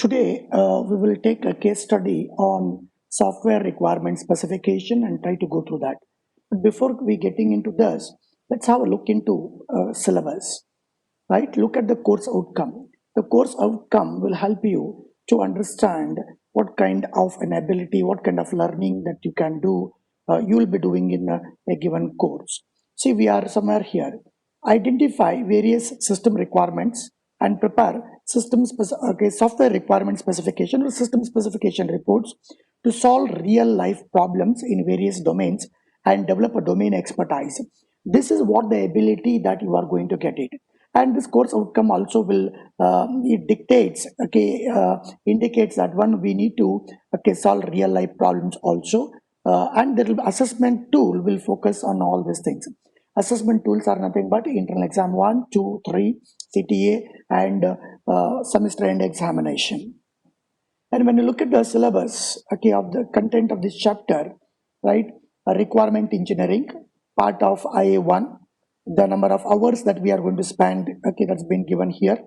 Today, we will take a case study on software requirement specification and try to go through that. But before we getting into this, let's have a look into syllabus, right? Look at the course outcome. The course outcome will help you to understand what kind of an ability, what kind of learning that you can do, you will be doing in a given course. See, we are somewhere here. Identify various system requirements and prepare software requirement specification or system specification reports to solve real life problems in various domains and develop a domain expertise. This is what the ability that you are going to get it. And this course outcome also will it dictates, indicates that one, we need to solve real life problems also, and the assessment tool will focus on all these things. Assessment tools are nothing but internal exam 1, 2, 3, CTA, and semester end examination. And when you look at the syllabus, of the content of this chapter, right, requirement engineering, part of IA1, the number of hours that we are going to spend, that's been given here.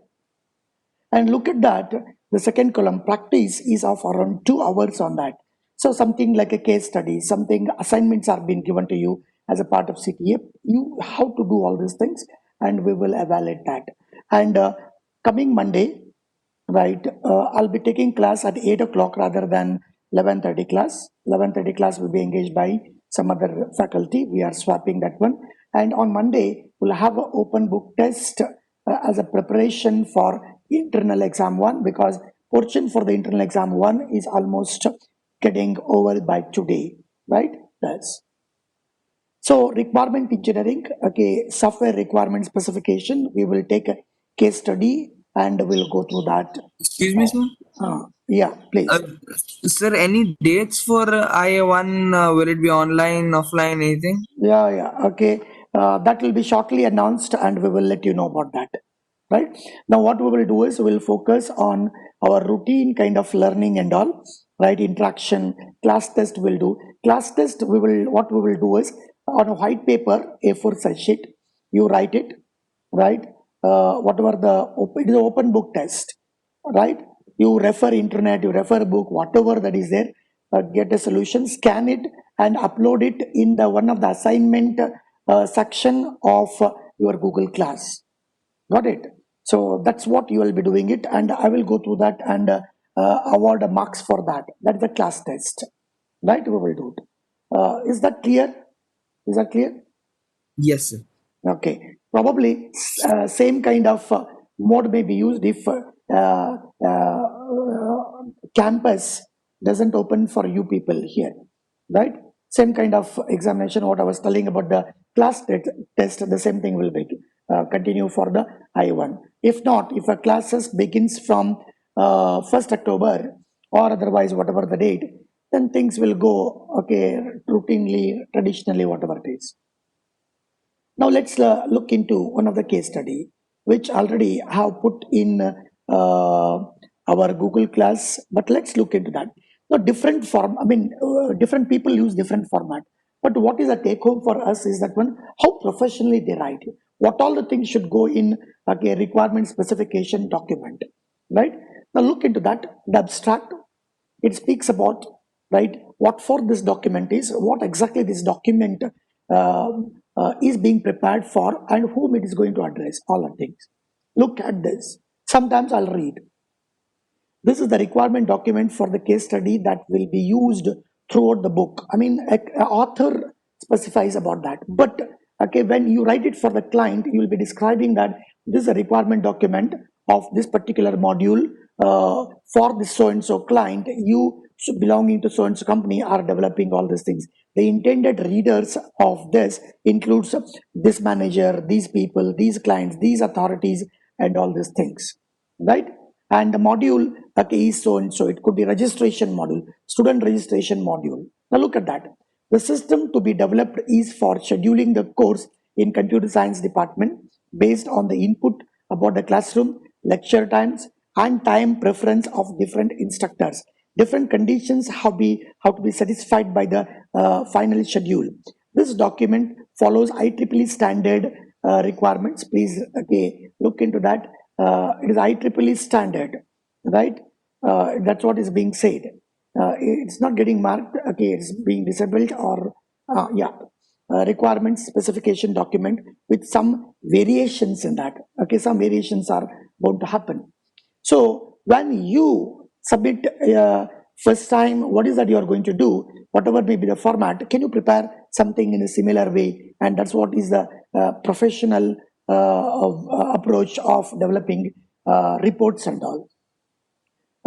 And look at that, the second column, practice, is of around 2 hours on that. So something like a case study, something assignments are being given to you as a part of CTA. You have to do all these things, and we will evaluate that. And coming Monday, right, I'll be taking class at 8 o'clock rather than 11:30 class. 11:30 class will be engaged by some other faculty. We are swapping that one. And on Monday, we'll have an open book test as a preparation for internal exam 1, because portion for the internal exam 1 is almost getting over by today, right? That's so requirement engineering, software requirement specification. We will take a case study and we'll go through that. Excuse me, sir. Yeah, please. Sir, any dates for IA1? Will it be online, offline, anything? Yeah. Okay. That will be shortly announced and we will let you know about that. Right. Now, what we will do is we'll focus on our routine kind of learning and all, right? Interaction, class test we'll do. Class test, what we will do is on a white paper, A4 size sheet, you write it, right? Whatever it is an open book test, right? You refer internet, you refer book, whatever that is there, get a solution, scan it and upload it in the one of the assignment section of your Google class. Got it? So that's what you will be doing it, and I will go through that and award marks for that. That's the class test, right? We will do it. Is that clear? Is that clear? Yes, sir. Okay. Probably same kind of mode may be used if campus doesn't open for you people here, right? Same kind of examination, what I was telling about the class test, the same thing will be continue for the I1. If not, if a classes begins from 1st October or otherwise whatever the date, then things will go, routinely, traditionally, whatever it is. Now let's look into one of the case study, which already have put in our Google class, but let's look into that. Now different form, different people use different format. But what is the take home for us is that one, how professionally they write. What all the things should go in a requirement specification document, right? Now look into that, the abstract, it speaks about, right, what for this document is, what exactly this document is being prepared for and whom it is going to address, all the things. Look at this. Sometimes I'll read. This is the requirement document for the case study that will be used throughout the book. I mean, an author specifies about that. But when you write it for the client, you will be describing that this is a requirement document of this particular module for this so-and-so client. You belonging to so-and-so company are developing all these things. The intended readers of this includes this manager, these people, these clients, these authorities, and all these things, right? And the module is so and so. It could be registration module, student registration module. Now look at that. The system to be developed is for scheduling the course in computer science department based on the input about the classroom, lecture times, and time preference of different instructors. Different conditions have to be satisfied by the final schedule. This document follows IEEE standard requirements. Please look into that. It is IEEE standard, right? That's what is being said. It's not getting marked, okay, it's being disabled or, yeah, requirements specification document with some variations in that. Okay, some variations are bound to happen. So when you submit first time, what is that you are going to do, whatever may be the format, can you prepare something in a similar way? And that's what is the professional approach of developing reports and all.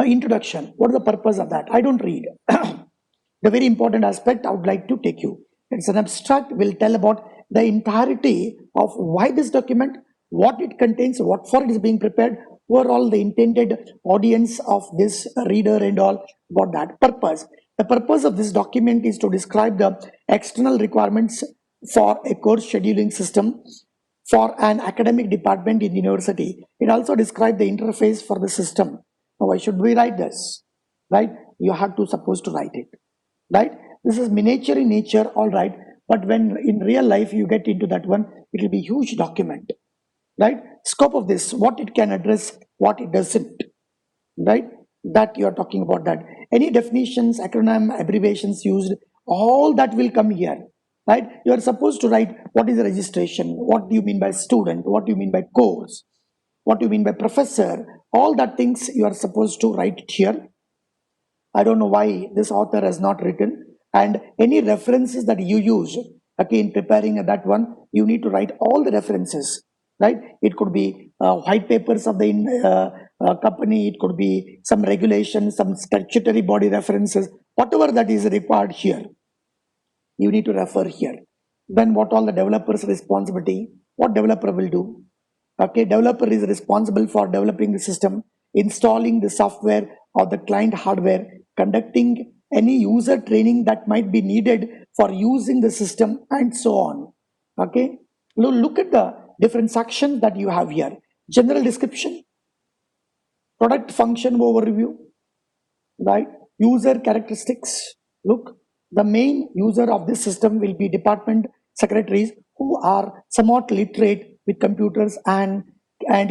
Introduction. What is the purpose of that? I don't read. The very important aspect I would like to take you. It's an abstract, will tell about the entirety of why this document, what it contains, what for it is being prepared, who are all the intended audience of this reader and all about that purpose. The purpose of this document is to describe the external requirements for a course scheduling system for an academic department in the university. It also describes the interface for the system. Now, why should we write this? Right? You have to supposed to write it. Right? This is miniature in nature, all right. But when in real life you get into that one, it will be huge document. Right? Scope of this, what it can address, what it doesn't. Right? That you are talking about that. Any definitions, acronym, abbreviations used, all that will come here. Right? You are supposed to write what is the registration, what do you mean by student, what do you mean by course, what do you mean by professor, all that things you are supposed to write it here. I don't know why this author has not written. And any references that you use, okay, in preparing that one, you need to write all the references, right? It could be white papers of the company, it could be some regulations, some statutory body references, whatever that is required here, you need to refer here. Then what all the developer's responsibility, what developer will do? Okay, developer is responsible for developing the system, installing the software or the client hardware, conducting any user training that might be needed for using the system, and so on. Okay, look at the different sections that you have here. General description, product function overview, right? User characteristics. Look, the main user of this system will be department secretaries who are somewhat literate with computers and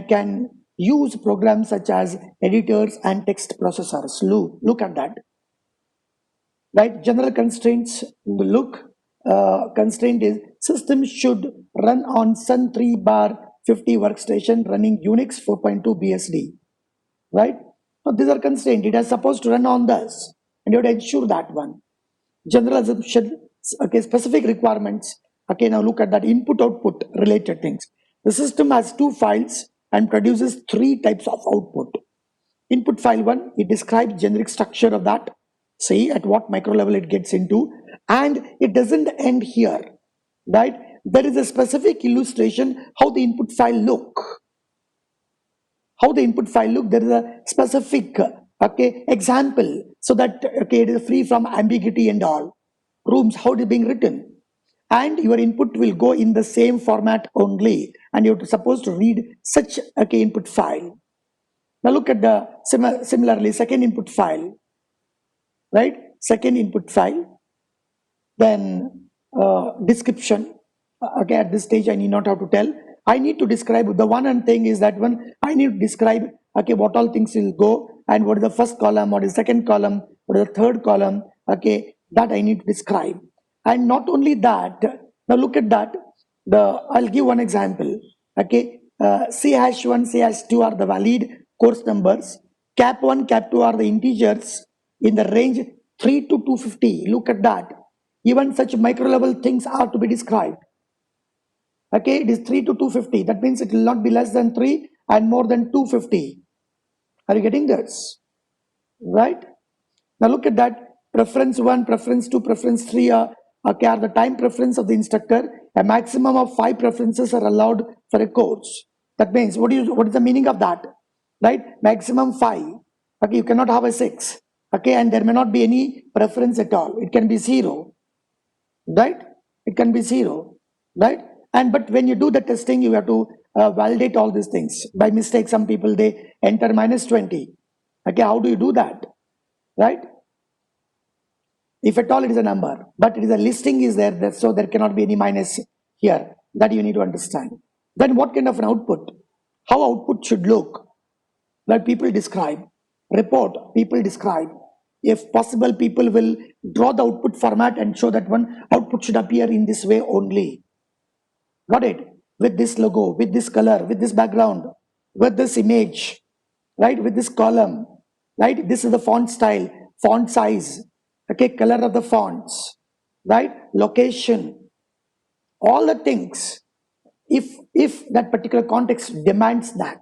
can use programs such as editors and text processors. Look at that. Right? General constraints. Look, constraint is system should run on Sun 3 bar 50 workstation running Unix 4.2 BSD. Right? So these are constraints. It is supposed to run on this, and you have to ensure that one. General assumption, okay, specific requirements. Okay, now look at that input-output related things. The system has two files and produces three types of output. Input file 1, it describes generic structure of that. See at what micro level it gets into, and it doesn't end here, right? There is a specific illustration how the input file look. How the input file look, there is a specific okay example, so that okay it is free from ambiguity and all. Rooms, how it is being written, and your input will go in the same format only, and you're supposed to read such okay input file. Now look at the similarly second input file, right? Second input file, then description. Okay, at this stage I need not have to tell. I need to describe the one and thing is that one I need to describe okay what all things will go, and what is the first column, what is the second column, what is the third column, okay, that I need to describe. And not only that, now look at that, I'll give one example. Okay, C#1, C#2 are the valid course numbers, cap1, cap2 are the integers in the range 3 to 250. Look at that. Even such micro level things are to be described. Okay, it is 3 to 250. That means it will not be less than 3 and more than 250. Are you getting this? Right? Now look at that. Preference 1, preference 2, preference 3 are the time preference of the instructor. A maximum of 5 preferences are allowed for a course. That means what is the meaning of that? Right? Maximum 5. Okay, you cannot have a 6. Okay, and there may not be any preference at all. It can be 0. Right? It can be 0. Right? And but when you do the testing, you have to validate all these things. By mistake, some people they enter -20. Okay, how do you do that? Right? If at all it is a number, but it is a listing is there, so there cannot be any minus here. That you need to understand. Then what kind of an output? How output should look? That people describe. report, people describe. If possible, people will draw the output format and show that one output should appear in this way only. Got it? With this logo, with this color, with this background, with this image, right? With this column, right? This is the font style, font size, okay, color of the fonts, right? Location, all the things. If that particular context demands that,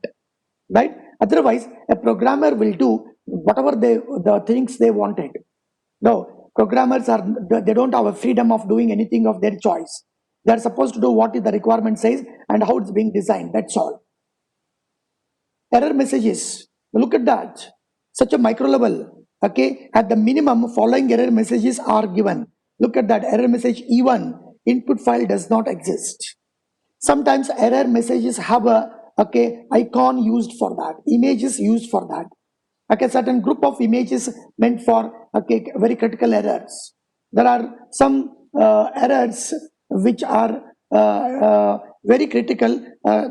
right? Otherwise, a programmer will do whatever the things they wanted. No, programmers are they don't have a freedom of doing anything of their choice. They are supposed to do what the requirement says and how it's being designed. That's all. Error messages. Look at that. Such a micro level. Okay, at the minimum, following error messages are given. Look at that error message E1. Input file does not exist. Sometimes error messages have a icon used for that, images used for that. Okay, certain group of images meant for very critical errors. There are some errors which are very critical.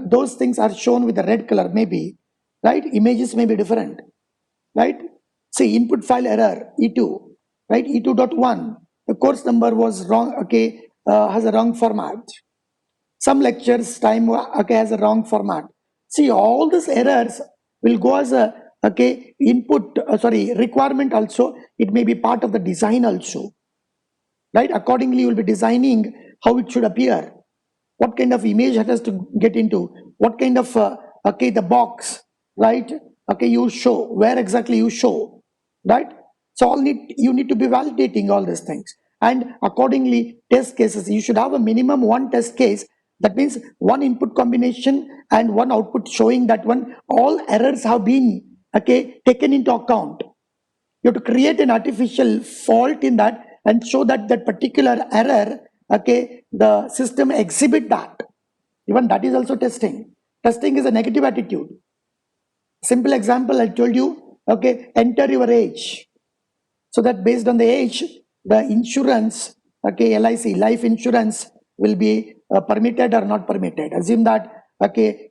Those things are shown with the red color, maybe, right? Images may be different, right? See, input file error E2, right? E2.1. The course number was wrong. Has a wrong format. Some lectures time has a wrong format. See, all these errors will go as a input requirement also. It may be part of the design also, right? Accordingly, you will be designing how it should appear, what kind of image it has to get into, what kind of the box, right? You show where exactly you show, right? So you need to be validating all these things, and accordingly test cases. You should have a minimum one test case. That means one input combination and one output showing that one all errors have been taken into account. You have to create an artificial fault in that and show that that particular error, the system exhibit that. Even that is also testing. Testing is a negative attitude. Simple example I told you, enter your age. So that based on the age, the insurance, LIC, life insurance will be permitted or not permitted. Assume that,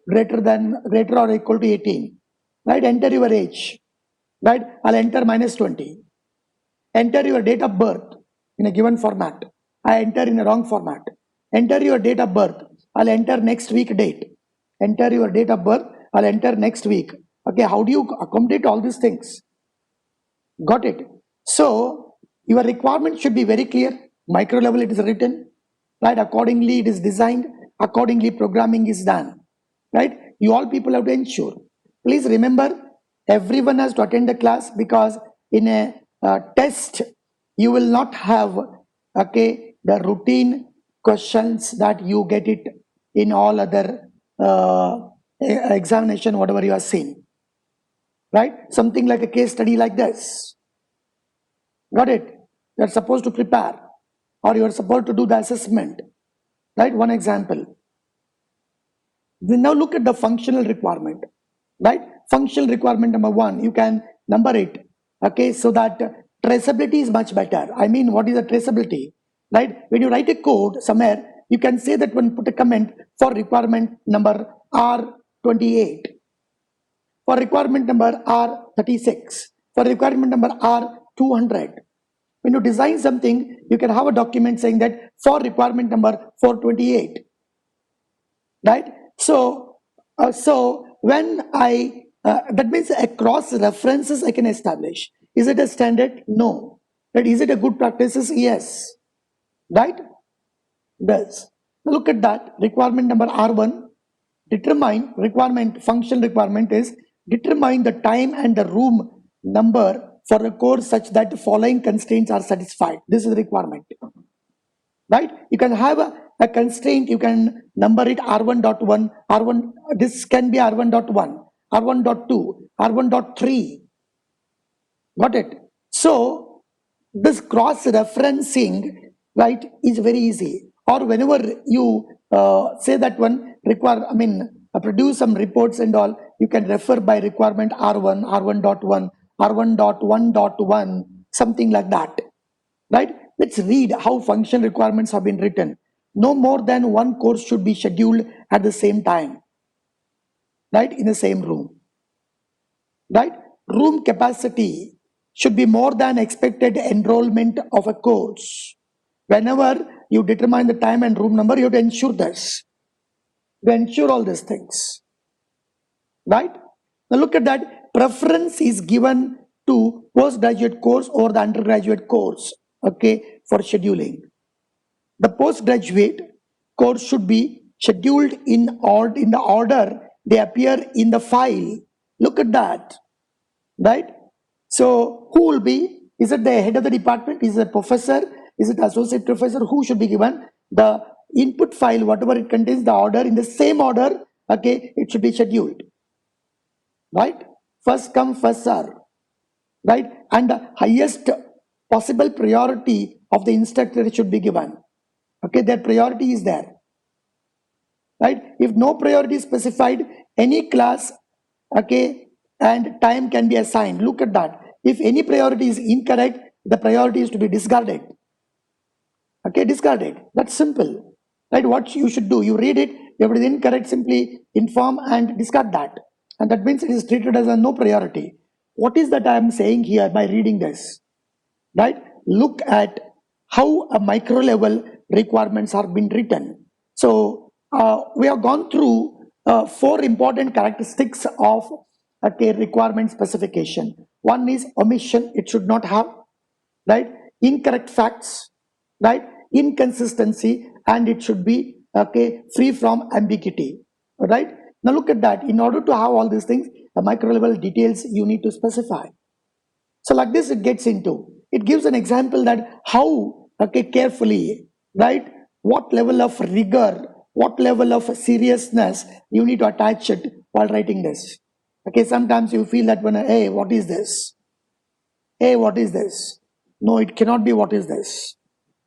greater or equal to 18, right? Enter your age, right? I'll enter -20. Enter your date of birth in a given format. I enter in a wrong format. Enter your date of birth. I'll enter next week date. Enter your date of birth. I'll enter next week. Okay, how do you accommodate all these things? Got it? So your requirement should be very clear. Micro level it is written, right? Accordingly it is designed. Accordingly programming is done, right? You all people have to ensure. Please remember, everyone has to attend the class, because in a test you will not have the routine questions that you get it in all other examination, whatever you are seeing, right? Something like a case study like this. Got it? You're supposed to prepare, or you're supposed to do the assessment, right? One example. We now look at the functional requirement, right? Functional requirement number 1, you can number it, so that traceability is much better. I mean, what is the traceability, right? When you write a code somewhere, you can say that one, put a comment for requirement number R28, for requirement number R36, for requirement number R200. When you design something, you can have a document saying that for requirement number 428, right? So when I that means across references I can establish. Is it a standard? No. But is it a good practices? Yes. Right? Does. Now look at that. Requirement number R1. Determine requirement, function requirement is determine the time and the room number for a course such that the following constraints are satisfied. This is the requirement, right? You can have a constraint, you can number it R1.1, R1, this can be R1.1, R1.2, R1.3. Got it? So this cross referencing, right, is very easy. Or whenever you say that one require, produce some reports and all, you can refer by requirement R1, R1.1, R1.1.1, something like that, right? Let's read how function requirements have been written. No more than one course should be scheduled at the same time, right, in the same room, right? room capacity should be more than expected enrollment of a course. Whenever you determine the time and room number, you have to ensure this. You ensure all these things. Right? Now look at that. Preference is given to postgraduate course or the undergraduate course, okay, for scheduling. The postgraduate course should be scheduled in the order they appear in the file. Look at that, right? So who will be? Is it the head of the department? Is it a professor? Is it associate professor? Who should be given the input file, whatever it contains, the order in the same order, okay, it should be scheduled, right? First come, first serve, right? And the highest possible priority of the instructor should be given. Okay, their priority is there, right? If no priority is specified, any class, okay, and time can be assigned. Look at that. If any priority is incorrect, the priority is to be discarded. Okay, discarded. That's simple, right? What you should do, you read it, if it is incorrect, simply inform and discard that. And that means it is treated as a no priority. What is that I am saying here by reading this? Right? Look at how a micro level requirements are being written. So we have gone through 4 important characteristics of a requirement specification. One is omission, it should not have, right? Incorrect facts, right? Inconsistency, and it should be free from ambiguity, right? Now look at that. In order to have all these things, the micro level details you need to specify. So like this, it gets into, it gives an example that how, carefully, right? What level of rigor, what level of seriousness you need to attach it while writing this. Okay, sometimes you feel that when, hey, what is this? Hey, what is this? No, it cannot be what is this.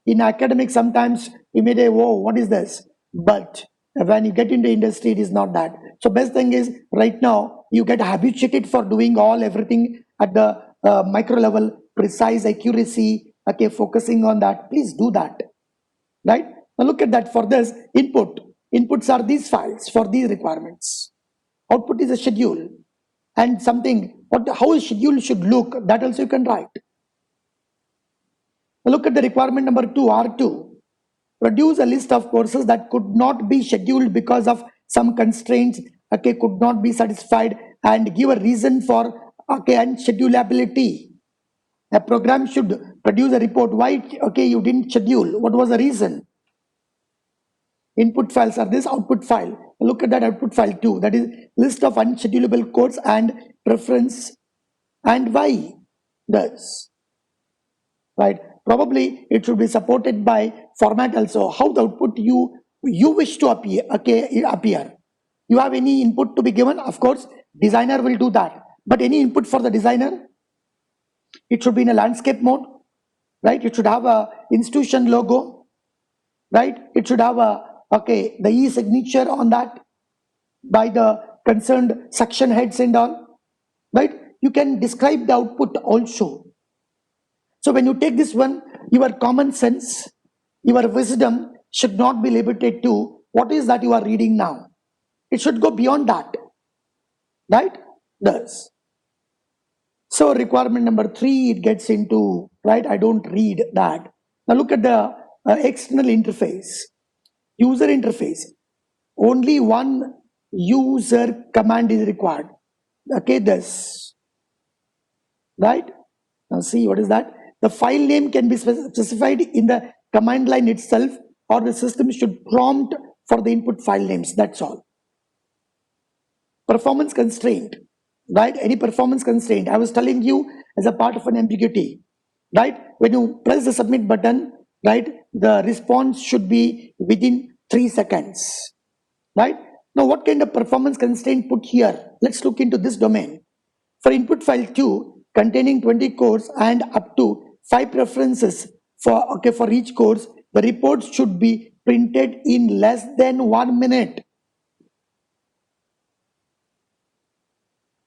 In academics, sometimes you may say, whoa, what is this? But when you get into industry, it is not that. So best thing is right now, you get habituated for doing everything at the micro level, precise accuracy, okay, focusing on that. Please do that, right? Now look at that. For this input, inputs are these files for these requirements. Output is a schedule and something, how a schedule should look, that also you can write. Now look at the requirement number 2, R2. Produce a list of courses that could not be scheduled because of some constraints, okay, could not be satisfied, and give a reason for, okay, unschedulability. A program should produce a report. Why, okay, you didn't schedule? What was the reason? Input files are this, output file. Look at that output file too. That is list of unschedulable codes and preference and why. This, right? Probably it should be supported by format also. How the output you wish to appear, okay, appear. You have any input to be given? Of course, designer will do that. But any input for the designer, it should be in a landscape mode, right? It should have a institution logo, right? It should have a, okay, the e-signature on that by the concerned section heads and all, right? You can describe the output also. So when you take this one, your common sense, your wisdom should not be limited to what is that you are reading now. It should go beyond that, right? Thus. So requirement number 3, it gets into, right? I don't read that. Now look at the external interface, user interface. Only one user command is required. Okay, this, right? Now see, what is that? The file name can be specified in the command line itself, or the system should prompt for the input file names. That's all. Performance constraint, right? Any performance constraint. I was telling you as a part of an ambiguity, right? When you press the submit button, right, the response should be within 3 seconds, right? Now, what kind of performance constraint put here? Let's look into this domain. For input file 2 containing 20 cores and up to 5 preferences for each course, the report should be printed in less than 1 minute.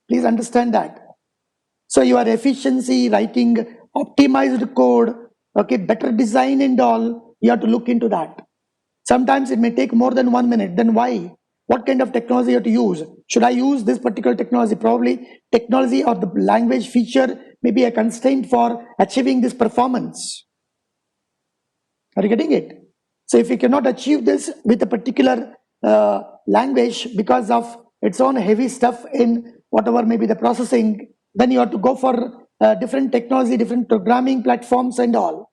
Please understand that. So your efficiency, writing optimized code, okay, better design and all, you have to look into that. Sometimes it may take more than 1 minute. Then why? what kind of technology you have to use. Should I use this particular technology? Probably technology or the language feature may be a constraint for achieving this performance. Are you getting it? So if you cannot achieve this with a particular language because of its own heavy stuff in whatever may be the processing, then you have to go for different technology, different programming platforms and all.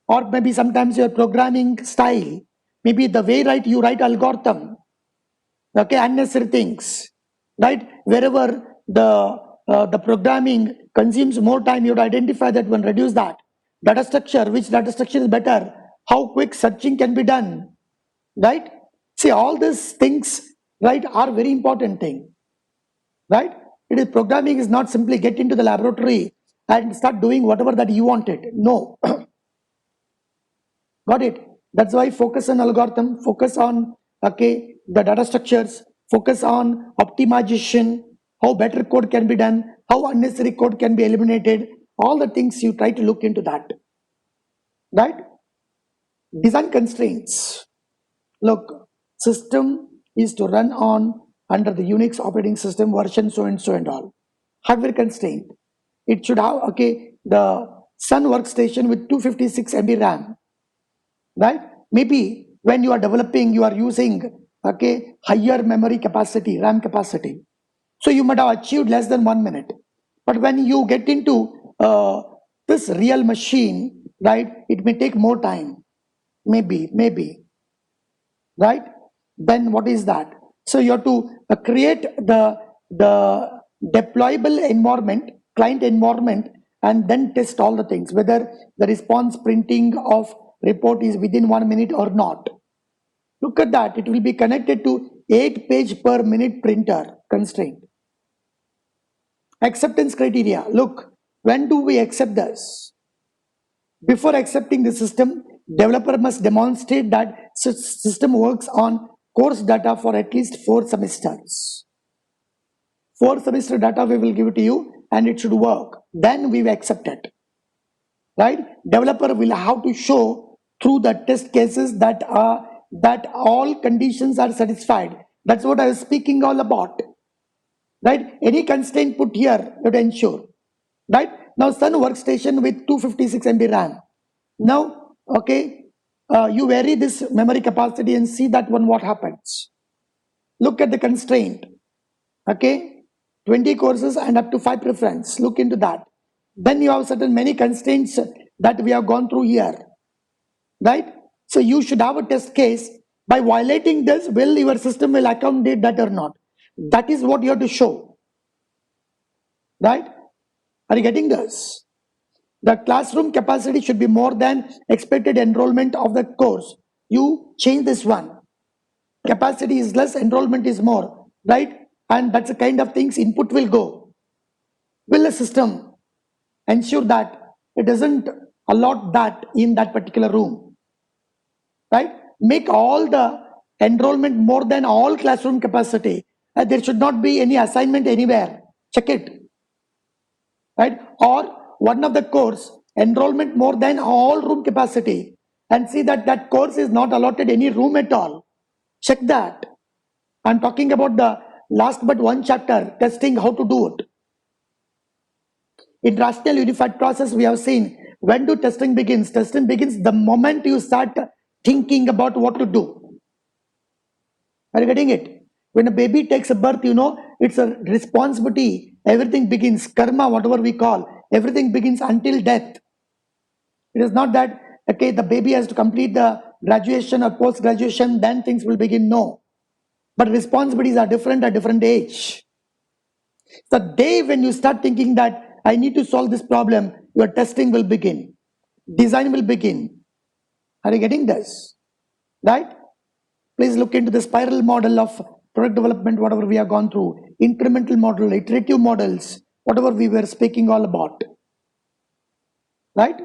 Or maybe sometimes your programming style, maybe the way you write algorithm, okay, unnecessary things, right? Wherever the programming consumes more time, you would identify that one, reduce that. Data structure, which data structure is better? How quick searching can be done, right? See, all these things, right, are very important thing, right? It is programming is not simply get into the laboratory and start doing whatever that you wanted. No. Got it? That's why focus on algorithm, focus on, okay, the data structures, focus on optimization, how better code can be done, how unnecessary code can be eliminated. All the things you try to look into that, right? Design constraints. Look, system is to run on under the Unix operating system version so and so and all. Hardware constraint. It should have, okay, the Sun workstation with 256 MB RAM, right? Maybe when you are developing, you are using, okay, higher memory capacity, RAM capacity. So you might have achieved less than 1 minute. But when you get into this real machine, right, it may take more time. Maybe, right? Then what is that? So you have to create the deployable environment, client environment, and then test all the things, whether the response printing of report is within 1 minute or not. Look at that, it will be connected to 8 page per minute printer constraint. Acceptance criteria. Look, when do we accept this? Before accepting the system, developer must demonstrate that system works on course data for at least 4 semesters. 4 semester data we will give it to you and it should work. Then we will accept it. Right? Developer will have to show through the test cases that all conditions are satisfied. That's what I was speaking all about. Right? Any constraint put here, you have to ensure. Right? Now Sun workstation with 256 MB RAM. Now, okay, you vary this memory capacity and see that one what happens. Look at the constraint. Okay, 20 courses and up to 5 preference. Look into that. Then you have certain many constraints that we have gone through here. Right? So you should have a test case. By violating this, will your system will accommodate that or not? That is what you have to show. Right? Are you getting this? The classroom capacity should be more than expected enrollment of the course. You change this one. Capacity is less, enrollment is more, right? And that's the kind of things input will go. Will the system ensure that it doesn't allot that in that particular room, right? Make all the enrollment more than all classroom capacity. There should not be any assignment anywhere. Check it, right? Or one of the course enrollment more than all room capacity and see that that course is not allotted any room at all. Check that. I'm talking about the last but one chapter, testing how to do it. In rational unified process, we have seen when do testing begins. Testing begins the moment you start thinking about what to do. Are you getting it? When a baby takes a birth, you know, it's a responsibility. Everything begins, karma, whatever we call, everything begins until death. It is not that, okay, the baby has to complete the graduation or post-graduation, then things will begin. No. But responsibilities are different at different age. The day when you start thinking that I need to solve this problem, your testing will begin. Design will begin. Are you getting this? Right? Please look into the spiral model of product development, whatever we have gone through. Incremental model, iterative models, whatever we were speaking all about. Right?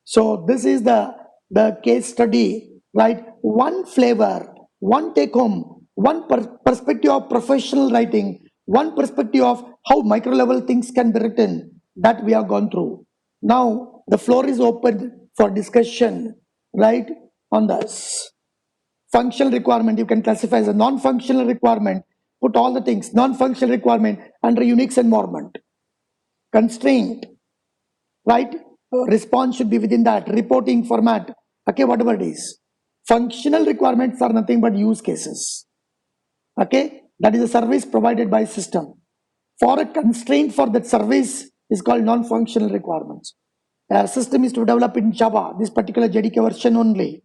So this is the case study, right? One flavor, one take home, one perspective of professional writing, one perspective of how micro level things can be written that we have gone through. Now the floor is open for discussion, right? on this. Functional requirement, you can classify as a non-functional requirement. Put all the things, non-functional requirement under Unix environment. Constraint, right? Response should be within that. Reporting format, okay, whatever it is. Functional requirements are nothing but use cases. Okay, that is a service provided by system. For a constraint for that service is called non-functional requirements. A system is to develop in Java, this particular JDK version only,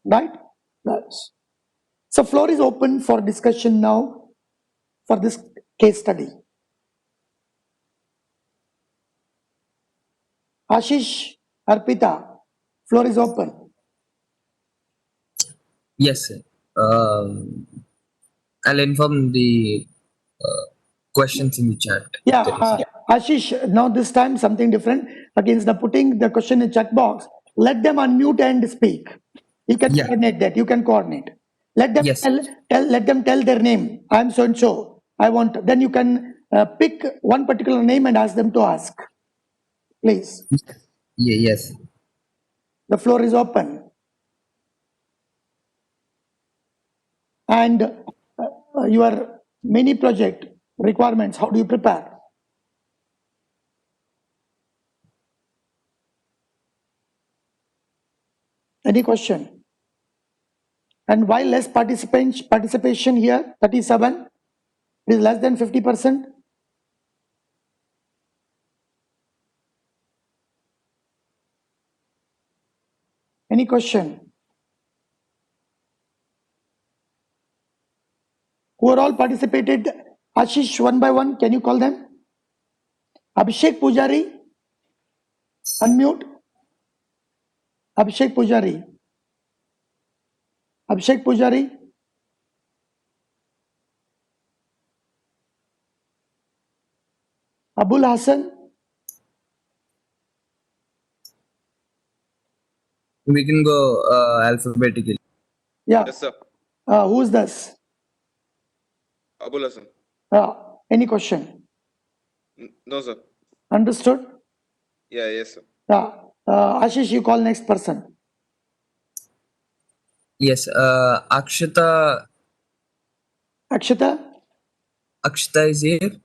right? Yes. So floor is open for discussion now for this case study. Ashish, Arpita, floor is open. Yes, sir. I'll inform the questions in the chat. Yeah, Ashish, now this time something different. Against the putting the question in chat box, let them unmute and speak. You can Yeah. coordinate that. You can coordinate. Let them Yes. let them tell their name. I'm so and so. I want. Then you can pick one particular name and ask them to ask. Please, Yes. the floor is open. And your mini project requirements. How do you prepare? Any question? And why less participation here? 37. It is less than 50%. Any question? Who are all participated? Ashish, one by one, can you call them? Abhishek Pujari, unmute. Abhishek Pujari. Abhishek Pujari. Abul Hassan. We can go alphabetically. Yeah. Yes, sir. Who's this? Abul Hassan. Any question? No, sir. Understood? Yeah, yes, sir. Ashish, you call next person. Yes. Akshita Akshita. Akshita is here.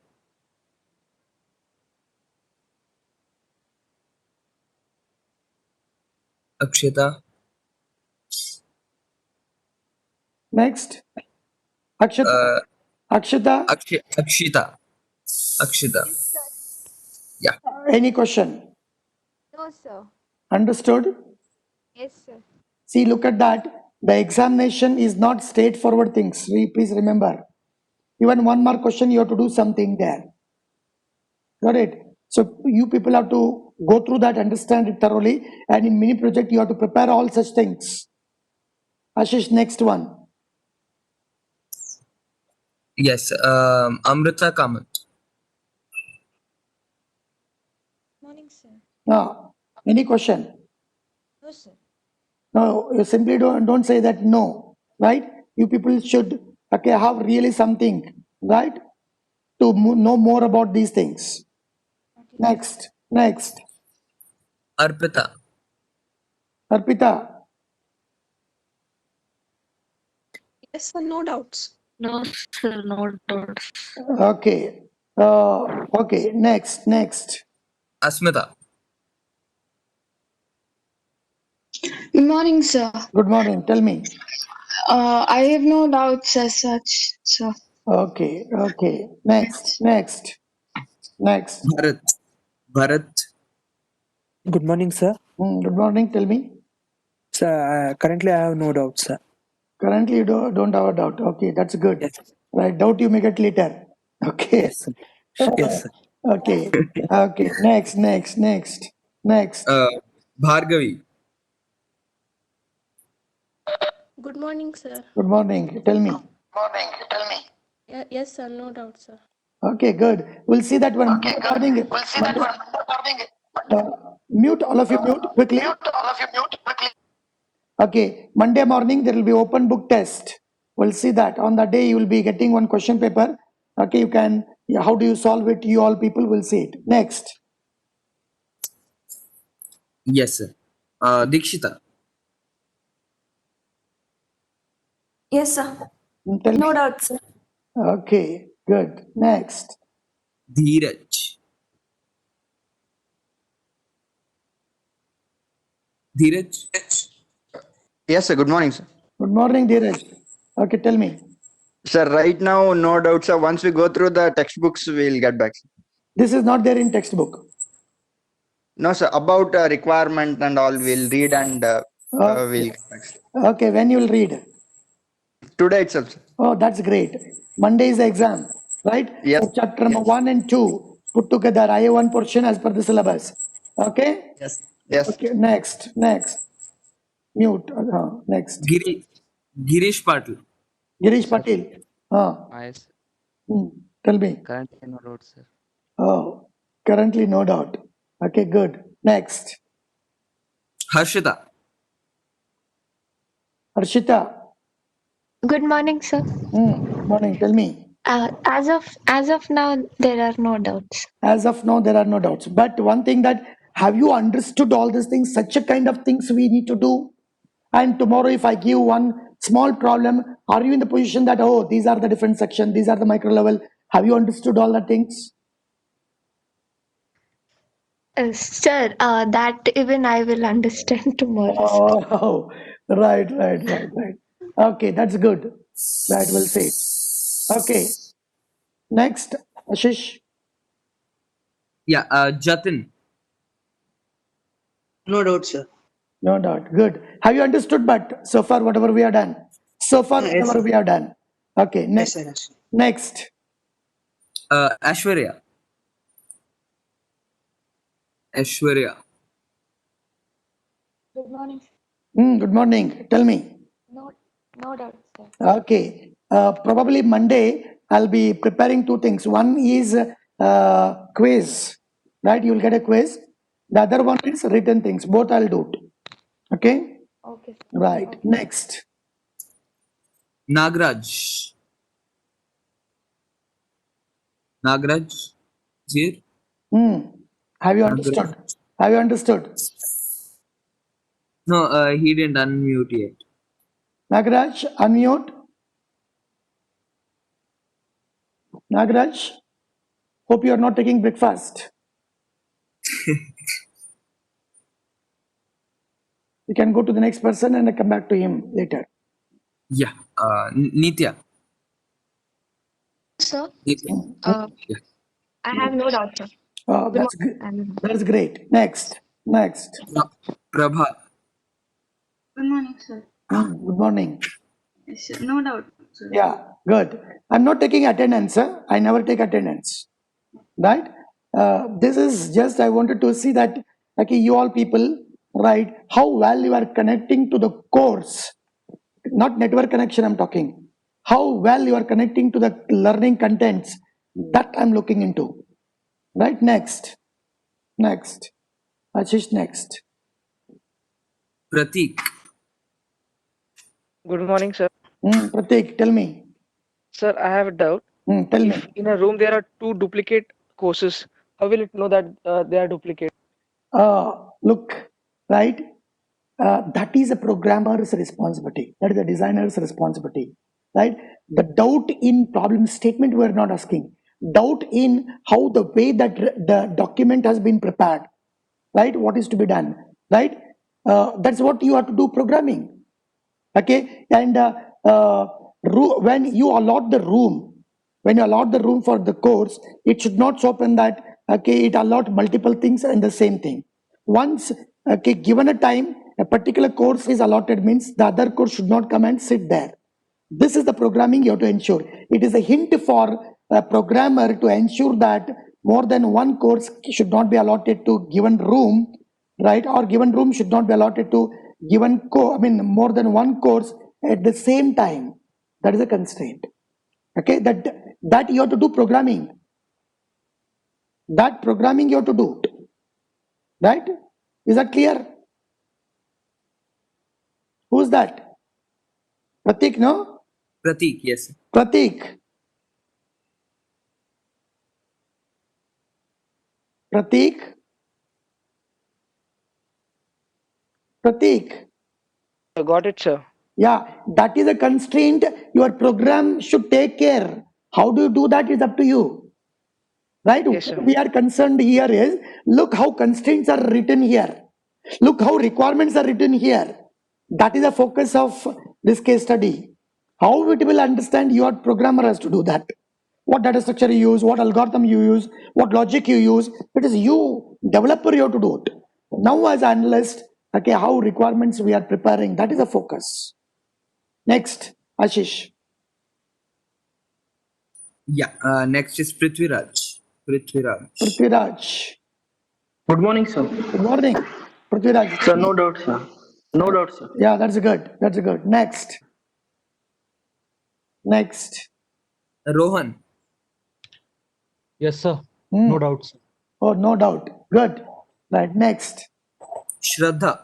Akshita. Next. Akshita. Akshita. Akshita. Akshita. Yeah. Any question? No, sir. Understood? Yes, sir. See, look at that. The examination is not straightforward things. Please remember. Even one more question, you have to do something there. Got it? So you people have to go through that, understand it thoroughly. And in mini project, you have to prepare all such things. Ashish, next one. Yes. Amrita Kamath. Morning, sir. Any question? No, sir. No, you simply don't say that no, right? You people should have really something, right? To know more about these things. Okay. Next. Arpita. Arpita. Yes, sir, no doubts. No, sir, no doubts. Okay. Okay. Next. Asmita. Good morning, sir. Good morning. Tell me. I have no doubts as such, sir. Okay. Next. Bharat. Good morning, sir. Good morning. Tell me. Sir, currently I have no doubts, sir. Currently, you don't have a doubt. Okay, that's good. Yes. Right. Doubt you make it later. Okay. Yes, sir. Yes, sir. Okay. Next. Bhargavi. Good morning, sir. Good morning. Tell me. Yes, sir, no doubt, sir. Okay, good. We'll see that one. Morning. Mute all of you. Mute quickly. Okay. Monday morning there will be open book test. We'll see that. On that day you will be getting one question paper. Okay, you can. How do you solve it? You all people will see it. Next. Yes, sir. Dikshita. Yes, sir. Tell No me. doubt, sir. Okay, good. Next. Dheeraj. Dheeraj. Yes, sir. Good morning, sir. Good morning, Dheeraj. Okay, tell me. Sir, right now, no doubt, sir. Once we go through the textbooks, we'll get back. This is not there in textbook. No, sir. About requirement and all, we'll read and Okay. we'll get back. Okay, when you will read? Today itself, sir. Oh, that's great. Monday is the exam, right? Yes. So chapter number Yes. 1 and 2 put together, IA1 portion as per the syllabus. Okay? Yes. Yes. Okay, next. Mute. Next. Girish Patil. Girish Patil. Yes, Tell me. currently no doubt, sir. Oh, currently no doubt. Okay, good. Next. Harshita. Harshita. Good morning, sir. Morning. Tell me. As of now, there are no doubts. As of now, there are no doubts. But one thing that have you understood all these things, such a kind of things we need to do? And tomorrow, if I give one small problem, are you in the position that, oh, these are the different section, these are the micro level? Have you understood all the things? Sir, that even I will understand tomorrow. Oh, right. Okay, that's good. That will say. Okay. Next, Ashish. Yeah, Jatin. No doubt, sir. No doubt. Good. Have you understood? But so far, whatever we have done. Yes, sir. We have done. Okay. Yes, Next. sir. Yes, sir. Next. Ashwarya. Ashwarya. Good morning. Good morning. Tell me. No doubt, sir. Okay. Probably Monday, I'll be preparing two things. One is quiz, right? You'll get a quiz. The other one is written things. Both I'll do it. Okay. Okay, sir. Right. Okay. Next. Nagraj. Nagraj. Here. Have you understood? Have you understood? No, he didn't unmute yet. Nagraj, unmute. Nagraj, hope you are not taking breakfast. You can go to the next person and come back to him later. Yeah. Nitya. Sir, Nitya. Yeah. I have no doubt, sir. Oh, Good that's good. morning. That's great. Next. Prabha. Good morning, sir. Good morning. Yes, sir. No doubt, sir. Yeah, good. I'm not taking attendance. Sir. I never take attendance. Right? This is just, I wanted to see that, okay, you all people, right, how well you are connecting to the course, not network connection I'm talking. How well you are connecting to the learning contents that I'm looking into. Right? Next. Ashish, next. Pratik. Good morning, sir. Pratik, tell me. Sir, I have a doubt. Tell me. If in a room there are two duplicate courses, how will it know that they are duplicate? Look, right? That is a programmer's responsibility. That is a designer's responsibility, right? The doubt in problem statement we're not asking. Doubt in how the way that the document has been prepared, right? What is to be done, right? That's what you have to do programming. Okay, and when you allot the room for the course, it should not so open that okay, it allot multiple things and the same thing. Once okay, given a time, a particular course is allotted means the other course should not come and sit there. This is the programming you have to ensure. It is a hint for a programmer to ensure that more than one course should not be allotted to given room, right? Or given room should not be allotted to given more than one course at the same time. That is a constraint. Okay, that you have to do programming. That programming you have to do, right? Is that clear? Who's that? Pratik, no? Pratik, yes. Pratik. Pratik. Pratik. I got it, sir. Yeah, that is a constraint your program should take care. How do you do that is up to you. Right? Yes, sir. What we are concerned here is, look how constraints are written here. Look how requirements are written here. That is the focus of this case study. How it will understand your programmer has to do that. What data structure you use, what algorithm you use, what logic you use. It is you, developer, you have to do it. Now as analyst, okay, how requirements we are preparing, that is the focus. Next, Ashish. Yeah. Next is Prithviraj. Prithviraj. Good morning, sir. Good morning. Prithviraj. Sir, no doubt, sir. No doubt, sir. Yeah, that's good. That's good. Next. Rohan. Yes, sir. Hmm. No doubt, sir. Oh, no doubt. Good. Right. Next. Shraddha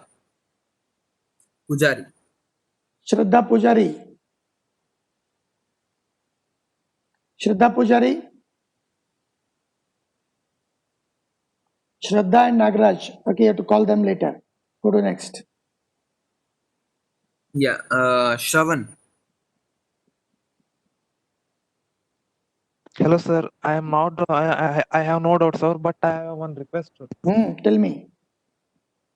Pujari. Shraddha Pujari. Shraddha Pujari. Shraddha and Nagraj. Okay, you have to call them later. Go to next. Yeah. Shravan. Hello, sir. I am not. I have no doubt, sir. But I have one request, sir. Tell me.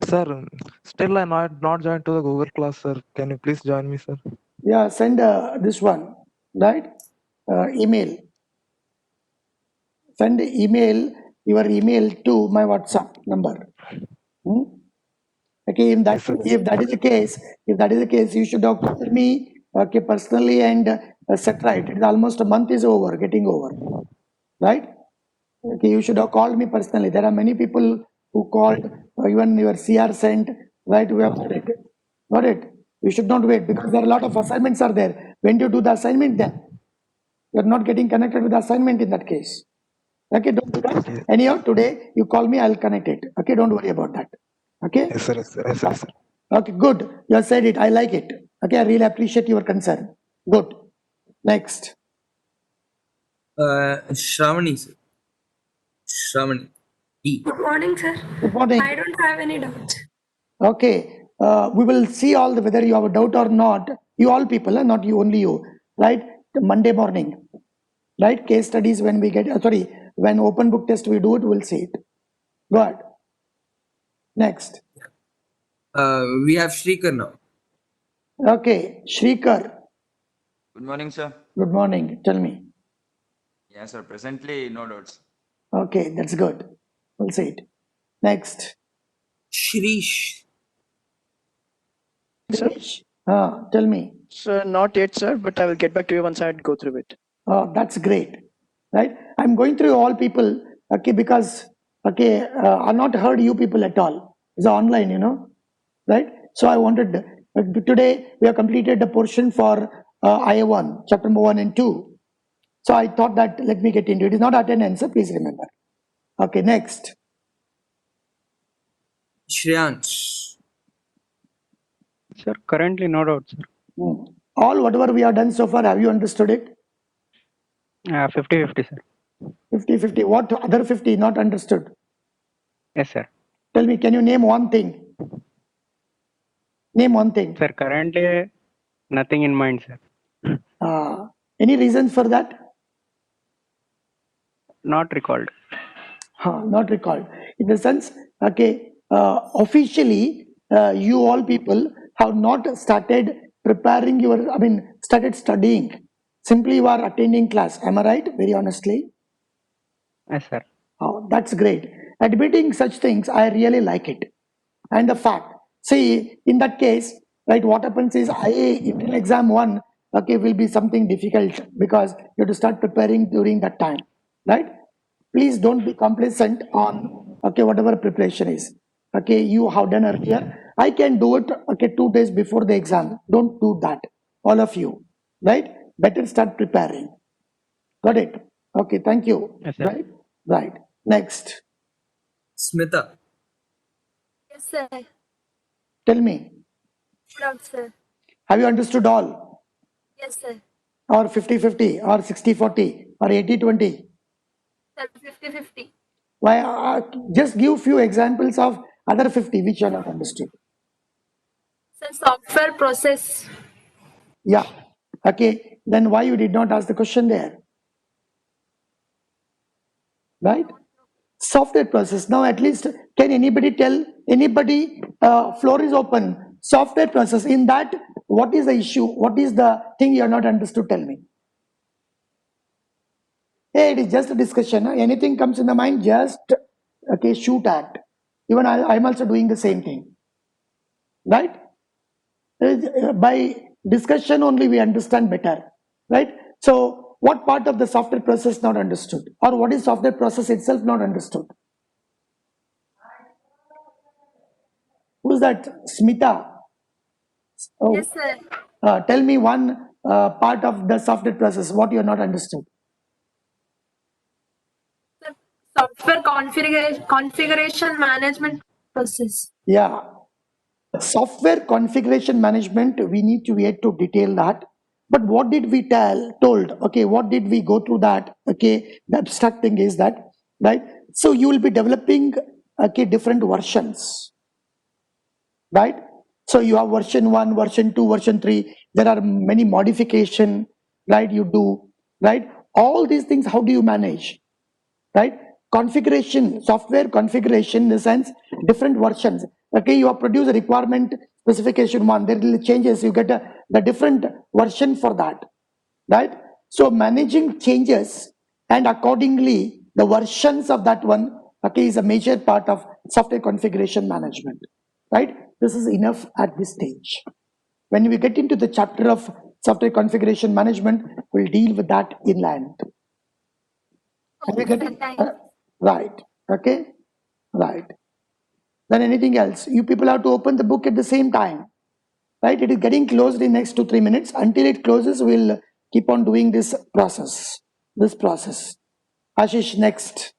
Sir, still I not joined to the Google class, sir. Can you please join me, sir? Yeah, send this one. Right? Email. Send your email to my WhatsApp number. Okay, if that is the case, you should have called me, okay, personally and etc. It is almost a month is over, getting over, right? Okay, you should have called me personally. There are many people who called, even your CR sent, right? We have got it. Got it. You should not wait because there are a lot of assignments are there. When do you do the assignment then? You're not getting connected with the assignment in that case. Okay, don't do that. Anyhow, today you call me, I'll connect it. Okay, don't worry about that. Okay? Yes, sir. Yes, sir. Yes, sir. Yes, sir. Okay, good. You have said it. I like it. Okay, I really appreciate your concern. Good. Next. Shravani, sir. Shravani. E. Good morning, sir. Good morning. I don't have any doubts. Okay, we will see all the whether you have a doubt or not. You all people, not you, only you, right? The Monday morning, right? Case studies when we get, when open book test we do it, we'll see it. Good. Next. We have Shrikar now. Okay, Shrikar. Good morning, sir. Good morning. Tell me. Yes, sir. Presently, no doubts. Okay, that's good. We'll see it. Next. Shirish. Sir? Tell me. Sir, not yet, sir, but I will get back to you once I go through it. That's great, right? I'm going through all people, okay, because, okay, I've not heard you people at all. It's online, right? So I wanted, today we have completed the portion for IA1, chapter number 1 and 2. So I thought that let me get into it. It is not attendance, please remember. Okay, next. Shreyansh. Sir, currently no doubt, sir. All whatever we have done so far, have you understood it? 50-50, sir. 50-50. What other 50 not understood? Yes, sir. Tell me, can you name one thing? Name one thing. Sir, currently nothing in mind, sir. Any reasons for that? Not recalled. Not recalled. In the sense, okay, officially, you all people have not started preparing started studying. Simply you are attending class. Am I right? Very honestly. Yes, sir. That's great. Admitting such things, I really like it. And the fact, see, in that case, right, what happens is in exam 1, okay, will be something difficult because you have to start preparing during that time, right? Please don't be complacent on, okay, whatever preparation is. Okay, you have done earlier. I can do it, okay, 2 days before the exam. Don't do that, all of you, right? Better start preparing. Got it? Okay, thank you. Yes, sir. Right. Next. Smita. Yes, sir. Tell me, Proud, sir. have you understood all? Yes, sir. Or 50-50 or 60-40 or 80-20? Sir, 50-50. Why? Just give few examples of other 50 which you have not understood. Sir, software process. Yeah. Okay. Then why you did not ask the question there? Right? Software process. Now at least can anybody tell, anybody, floor is open. Software process, in that, what is the issue? What is the thing you are not understood? Tell me. Hey, it is just a discussion. Huh? Anything comes in the mind, just okay, shoot at. Even I'm also doing the same thing. Right? By discussion only we understand better. Right? So what part of the software process not understood? Or what is software process itself not understood? Who's that? Smita. Oh, Yes, sir. tell me one part of the software process, what you are not understood. The software configuration management process. Yeah. Software configuration management, we need to yet to detail that. But what did we told? Okay, what did we go through that? Okay, the abstract thing is that, right? So you will be developing, okay, different versions, right? So you have version 1, version 2, version 3. There are many modification, right? You do, right? All these things, how do you manage, right? Configuration, software configuration, in the sense, different versions. Okay, you have produced a requirement specification 1, there will changes, you get the different version for that, right? So managing changes and accordingly the versions of that one, okay, is a major part of software configuration management, right? This is enough at this stage. When we get into the chapter of software configuration management, we'll deal with that inland. Are we Okay, sir, getting thank you. right? Okay, right. Then anything else? You people have to open the book at the same time, right? It is getting closed in next 2-3 minutes. Until it closes, we'll keep on doing this process. Ashish, next.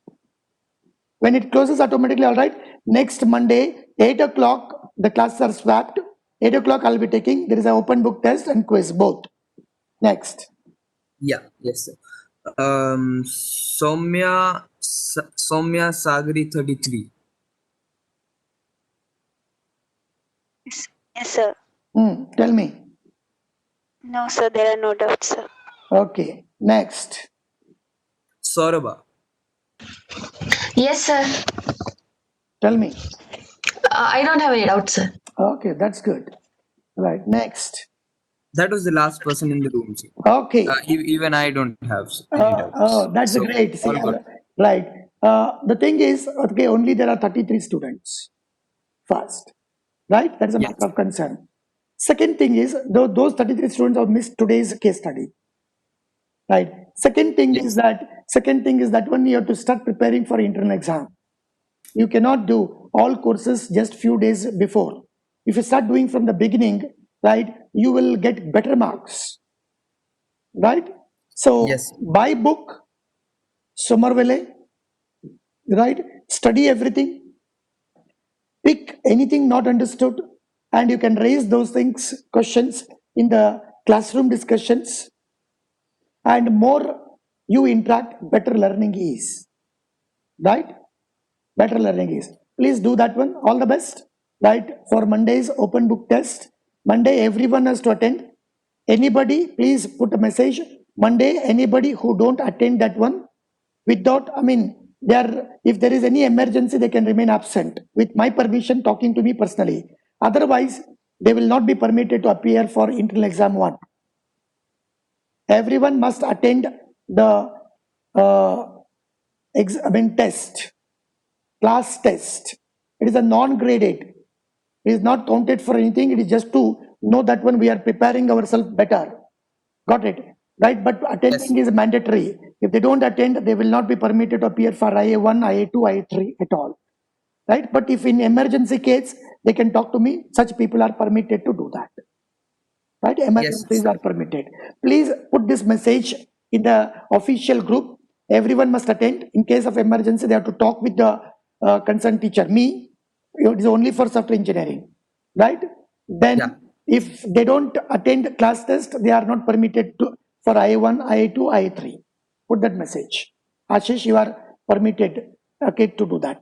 When it closes automatically, all right. Next Monday, 8 o'clock, the classes are swapped. 8 o'clock, I'll be taking. There is an open book test and quiz, both. Next. Yeah, yes, sir. Soumya Sagri 33. Yes, sir. Tell me. No, sir, there are no doubts, sir. Okay. Next. Saurabha. Yes, sir. Tell me. I don't have any doubts, sir. Okay, that's good. Right. Next. That was the last person in the room, sir. Okay. Even I don't have any doubts. That's So, great. See, all good. right. The thing is, okay, only there are 33 students. First, right? That's a Yes. matter of concern. Second thing is, those 33 students have missed today's case study. Right. Second thing is that when you have to start preparing for internal exam, you cannot do all courses just few days before. If you start doing from the beginning, right, you will get better marks, right? So Yes. buy book, Somerville, right? Study everything, pick anything not understood, and you can raise those things, questions in the classroom discussions, and more you interact, better learning is, right? Better learning is. Please do that one. All the best, right? For Monday's open book test. Monday, everyone has to attend. Anybody, please put a message. Monday, anybody who don't attend that one, without, if there is any emergency, they can remain absent with my permission, talking to me personally. Otherwise, they will not be permitted to appear for internal exam 1. Everyone must attend the test, class test. It is a non-graded. It is not counted for anything. It is just to know that when we are preparing ourselves better. Got it? Right? But attending is mandatory. If they don't attend, they will not be permitted to appear for IA1, IA2, IA3 at all. Right? But if in emergency case, they can talk to me. Such people are permitted to do that. Right? Emergencies are permitted. Please put this message in the official group. Everyone must attend. In case of emergency, they have to talk with the concerned teacher. Me, it is only for software engineering. Right? Then if they don't attend class test, they are not permitted to for IA1, IA2, IA3. Put that message. Ashish, you are permitted, okay, to do that.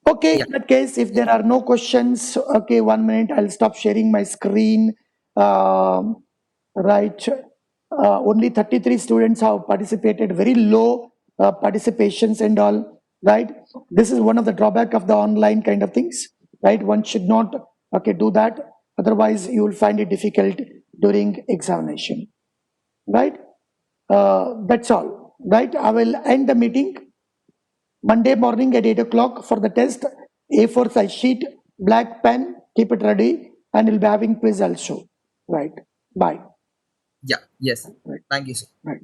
Okay, in that case, if there are no questions, okay, 1 minute, I'll stop sharing my screen. right, only 33 students have participated, very low participations and all, right? This is one of the drawback of the online kind of things, right? One should not, okay, do that. Otherwise, you will find it difficult during examination, right? That's all, right? I will end the meeting. Monday morning at 8 o'clock for the test. A4 size sheet, black pen, keep it ready, and we'll be having quiz also. Right. Bye. Yeah. Yes. Right. Thank you, sir. Right.